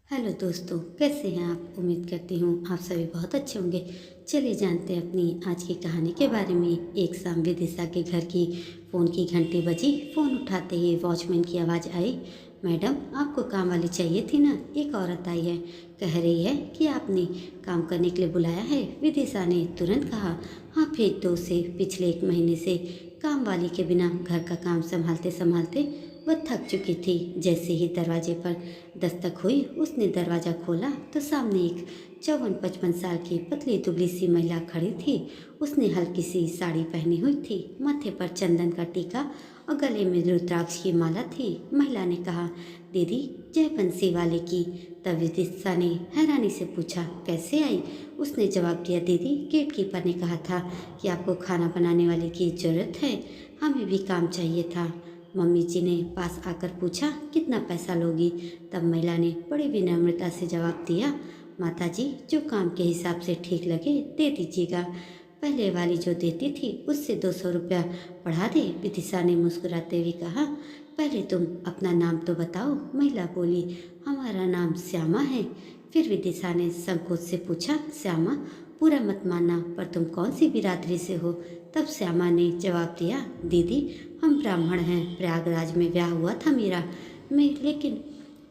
Hello दोस्तों, कैसे हैं आप? उम्मीद करती हूँ आप सभी बहुत अच्छे होंगे। चलिए जानते हैं अपनी आज की कहानी के बारे में। एक शाम विदिशा के घर की फ़ोन की घंटी बजी। फ़ोन उठाते ही वॉचमैन की आवाज़ आई। मैडम, आपको काम वाली चाहिए थी ना? एक औरत आई है, कह रही है कि आपने काम करने के लिए बुलाया है। विदिशा ने तुरंत कहा, हाँ भेज दो उसे। पिछले 1 महीने से काम वाली के बिना घर का काम संभालते संभालते वह थक चुकी थी। जैसे ही दरवाजे पर दस्तक हुई, उसने दरवाज़ा खोला तो सामने एक 54-55 साल की पतली दुबली सी महिला खड़ी थी। उसने हल्की सी साड़ी पहनी हुई थी, माथे पर चंदन का टीका और गले में रुद्राक्ष की माला थी। महिला ने कहा, दीदी, जय बंसी वाले की। तब विदिशा ने हैरानी से पूछा, कैसे आई? उसने जवाब दिया, दीदी, गेट कीपर ने कहा था कि आपको खाना बनाने वाले की ज़रूरत है। हमें भी काम चाहिए था। मम्मी जी ने पास आकर पूछा, कितना पैसा लोगी? तब महिला ने बड़ी विनम्रता से जवाब दिया, माता जी, जो काम के हिसाब से ठीक लगे दे दीजिएगा। पहले वाली जो देती थी उससे 200 रुपया बढ़ा दे। विदिशा ने मुस्कुराते हुए कहा, पहले तुम अपना नाम तो बताओ। महिला बोली, हमारा नाम श्यामा है। फिर विदिशा ने संकोच से पूछा, श्यामा, पूरा मत मानना, पर तुम कौन सी बिरादरी से हो? तब श्यामा ने जवाब दिया, दीदी, हम ब्राह्मण हैं, प्रयागराज में ब्याह हुआ था मेरा। लेकिन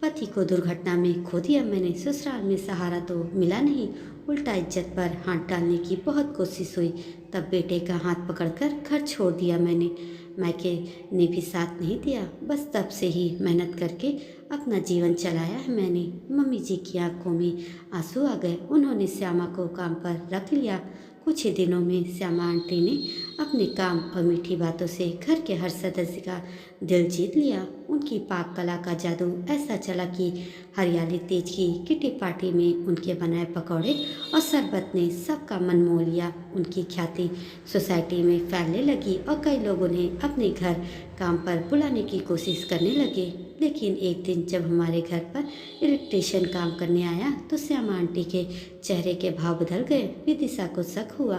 पति को दुर्घटना में खो दिया मैंने। ससुराल में सहारा तो मिला नहीं, उल्टा इज्जत पर हाथ डालने की बहुत कोशिश हुई। तब बेटे का हाथ पकड़कर घर छोड़ दिया मैंने। मायके ने भी साथ नहीं दिया। बस तब से ही मेहनत करके अपना जीवन चलाया है मैंने। मम्मी जी की आंखों में आंसू आ गए। उन्होंने श्यामा को काम पर रख लिया। कुछ ही दिनों में श्यामा आंटी ने अपने काम और मीठी बातों से घर के हर सदस्य का दिल जीत लिया। उनकी पाक कला का जादू ऐसा चला कि हरियाली तेज की किटी पार्टी में उनके बनाए पकौड़े और शरबत ने सबका मन मोह लिया। उनकी ख्याति सोसाइटी में फैलने लगी और कई लोग उन्हें अपने घर काम पर बुलाने की कोशिश करने लगे। लेकिन एक दिन जब हमारे घर पर इलेक्ट्रिशियन काम करने आया तो श्यामा आंटी के चेहरे के भाव बदल गए। विदिशा को शक हुआ।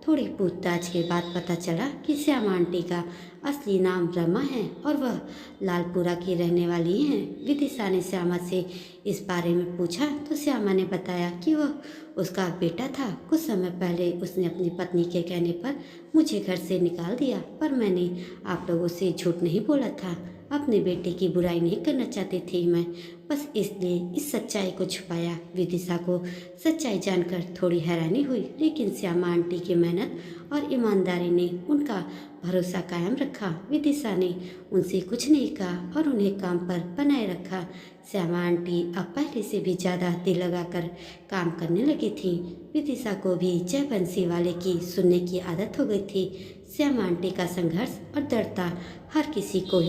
थोड़ी पूछताछ के बाद पता चला कि श्यामा आंटी का असली नाम रमा है और वह लालपुरा की रहने वाली हैं। विदिशा ने श्यामा से इस बारे में पूछा तो श्यामा ने बताया कि वह उसका बेटा था। कुछ समय पहले उसने अपनी पत्नी के कहने पर मुझे घर से निकाल दिया, पर मैंने आप लोगों से झूठ नहीं बोला था। अपने बेटे की बुराई नहीं करना चाहती थी मैं, बस इसलिए इस सच्चाई को छुपाया। विदिशा को सच्चाई जानकर थोड़ी हैरानी हुई, लेकिन श्यामा आंटी की मेहनत और ईमानदारी ने उनका भरोसा कायम रखा। विदिशा ने उनसे कुछ नहीं कहा और उन्हें काम पर बनाए रखा। श्यामा आंटी अब पहले से भी ज़्यादा दिल लगाकर काम करने लगी थी। विदिशा को भी जय बंसी वाले की सुनने की आदत हो गई थी। श्यामा आंटी का संघर्ष और दृढ़ता हर किसी को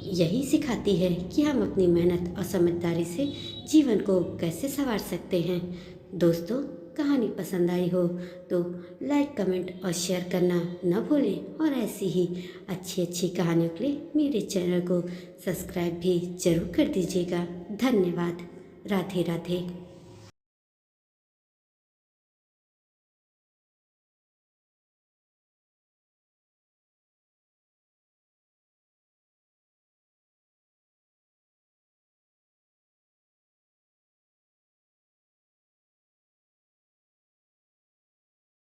यही सिखाती है कि हम अपनी मेहनत और समझदारी से जीवन को कैसे संवार सकते हैं। दोस्तों, कहानी पसंद आई हो तो लाइक, कमेंट और शेयर करना न भूलें और ऐसी ही अच्छी अच्छी कहानियों के लिए मेरे चैनल को सब्सक्राइब भी जरूर कर दीजिएगा। धन्यवाद। राधे राधे।